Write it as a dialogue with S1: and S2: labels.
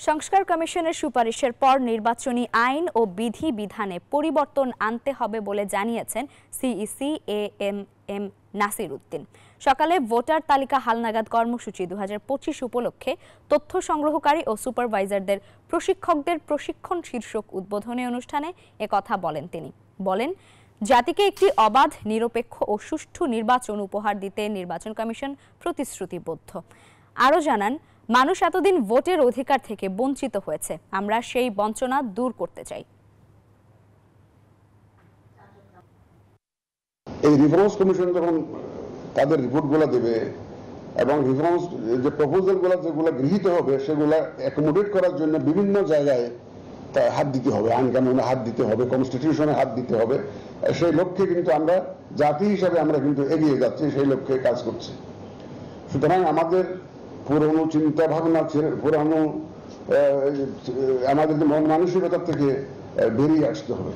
S1: সংস্কার কমিশনের সুপারিশের পর নির্বাচনী আইন ও বিধিবিধানে পরিবর্তন আনতে হবে বলে জানিয়েছেন সিইসি এএমএম নাসির উদ্দিন। সকালে ভোটার তালিকা হালনাগাদ কর্মসূচি 2025 উপলক্ষে তথ্য সংগ্রহকারী ও সুপারভাইজারদের প্রশিক্ষকদের প্রশিক্ষণ শীর্ষক উদ্বোধনী অনুষ্ঠানে একথা বলেন তিনি। বলেন, জাতিকে একটি অবাধ, নিরপেক্ষ ও সুষ্ঠু নির্বাচন উপহার দিতে নির্বাচন কমিশন প্রতিশ্রুতিবদ্ধ। আরও জানান, মানুষ এতদিন ভোটের অধিকার থেকে বঞ্চিত হয়েছে, আমরা সেই বঞ্চনা দূর করতে চাই।
S2: এই রিফর্মস কমিশন যখন তাদের রিপোর্টগুলো দেবে এবং রিফর্মস যে প্রপোজালগুলো যেগুলো গৃহীত হবে সেগুলো অ্যাকোমোডেট করার জন্য বিভিন্ন জায়গায় হাত দিতে হবে, আইন কানুনে হাত দিতে হবে, কনস্টিটিউশনে হাত দিতে হবে। সেই লক্ষ্যে কিন্তু আমরা জাতি হিসাবে আমরা কিন্তু এগিয়ে যাচ্ছি, সেই লক্ষ্যে কাজ করছি। সুতরাং আমাদের পুরনো চিন্তা ভাবনা, পুরনো আমাদের মন মানসিকতা থেকে বেরিয়ে আসতে হবে।